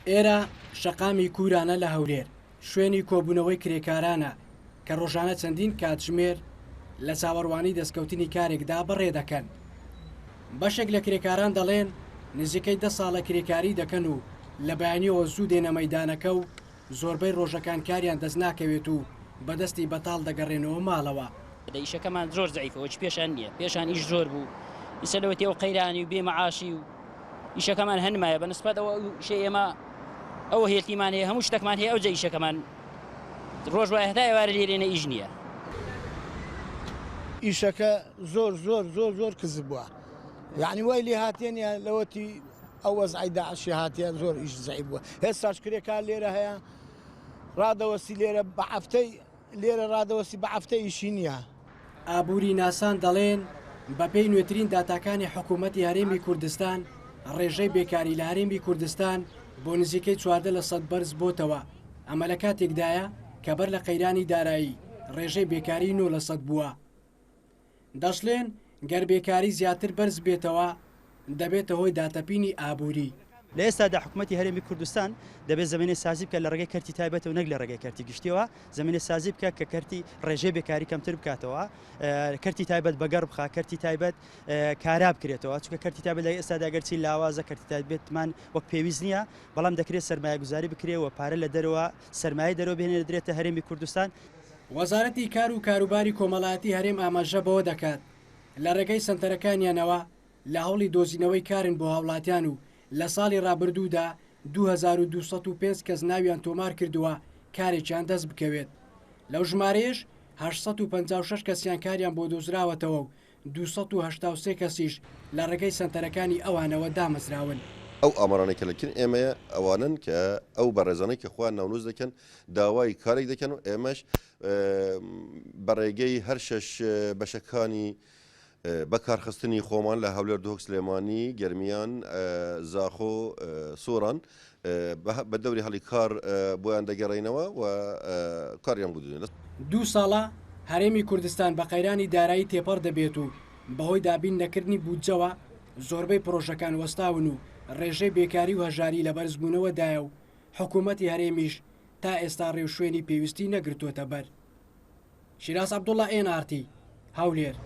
ئێرە شەقامی کوورانە لە هەولێر شوێنی کۆبوونەوەی کرێکارانە کە ڕۆژانە چەندین کاتژمێر لە چاوەڕوانی دەستکەوتنی کارێکدا بەڕێ دەکەن. بەشێک لە کرێکاران دەڵێن نزیکەی 10 ساڵە کرێکاری دەکەن و لە بەیانیەوە زوو دێنە مەیدانەکە و زۆربەی ڕۆژەکان کاریان دەست ناکەوێت و بەدەستی بەتاڵ دەگەڕێنەوە ماڵەوە. ئیشەکەمان زۆر زەعیفەوە پێشان نییە، پێشان ئیش زۆر بوو، ئیسەلەوەتی ئەو قەیرانی و بێمەعاشی و ئیشەکەمان هەنمایە بەنسبەت ئەوە شێ ئێمە ئەوە هێلتیمان هەیە، هەموو شتێکمان هەیە، ئەو جە ئیشەکەمان ڕۆژ وایە هەتا ئێوارە لێرێنە ئیش نییە. ئیشەکە زۆر زۆر زۆر زۆر کزب بووە، یعنی وای لێ هاتێنە لەوەتی ئەو وەزعی داعشی هاتیە زۆر ئیش زەعیف بووە. هێستاش کرێکار لێرە هەیە ڕادەوەسی لێرە بە هەفتەی لێرە ڕادەوەسی بە هەفتەی ئیشی نییە. ئابووری ناسان دەڵێن بەپێی نوێترین داتاکانی حکوومەتی هەرێمی کوردستان ڕێژەی بێکاری لە هەرێمی کوردستان بۆ نزیکەی 14% بەرز بۆتەوە. ئەمە لە کاتێکدایە کە بەر لە قەیرانی دارایی ڕێژەی بێکاری 9% بووە. دەشڵێن گەر بێکاری زیاتر بەرز بێتەوە دەبێتە هۆی داتەپینی ئابووری. لە ئێستادا حکوومەتی هەرێمی کوردستان دەبێت زمینە سازی بکە لە ڕێگەی کەرتی تایبەت و نەک لە ڕێگەی کەرتی گشتیەوە، زمینە سازی بکە کە کەرتی ڕێژەی بێکاری کەمتر بکاتەوە، کەرتی تایبەت بەگەڕ بخا، کەرتی تایبەت کارا بکرێتەوە، چونکە کەرتی تایبەت لە ئێستادا گەرچی لاوازە کەرتی تایبەتمان وەک پێویست نییە، بەڵام دەکرێت سەرمایە گوزاری بکرێەوە پارە لە دەرەوە سەرمایە دەرەوە بهێنێ درێتە هەرێمی کوردستان. وەزارەتی کار و کاروباری کۆمەڵایەتی هەرێم ئاماژە بەوە دەکات لە ڕێگەی سنتەرەکانیانەوە لە هەوڵی دۆزینەوەی کارن بۆ هاوڵاتیان و لە ساڵی ڕابردوودا 2205 کەس ناویان تۆمار کردووە کارێکیان دەست بکەوێت. لەو ژمارەیەش 856 کەسیان کاریان بۆ دۆزراوەتەوە و 283 کەسیش لە ڕێگەی سنتەرەکانی ئەوانەوە دامەزراون. ئەو ئامارانێکە لەکن ئێمەیە ئەوانن کە ئەو بەڕێزانەی کە خۆیان ناونوز دەکەن داوای کارێک دەکەن و ئێمەش بەڕێگەی هەر شەش بەشەکانی بەکارخستنی خۆمان لە هەولێر دۆک سلێمانی گەرمیان زاخۆ سۆران بە دەوری هەڵی کار بۆیان دەگەڕێنەوە و کاریان بودێن. 2 ساڵە هەرێمی کوردستان بە قەیرانی دارایی تێپەڕ دەبێت و بەهۆی دابین نەکردنی بودجەوە زۆربەی پرۆژەکان وەستاون و ڕێژەی بێکاری و هەژاری لە بەرزبوونەوەدایە و حکوومەتی هەرێمیش تا ئێستا ڕێوشوێنی پێویستی نەگرتوۆتە بەر. شیراز عەبدوڵڵا NRT هەولێر.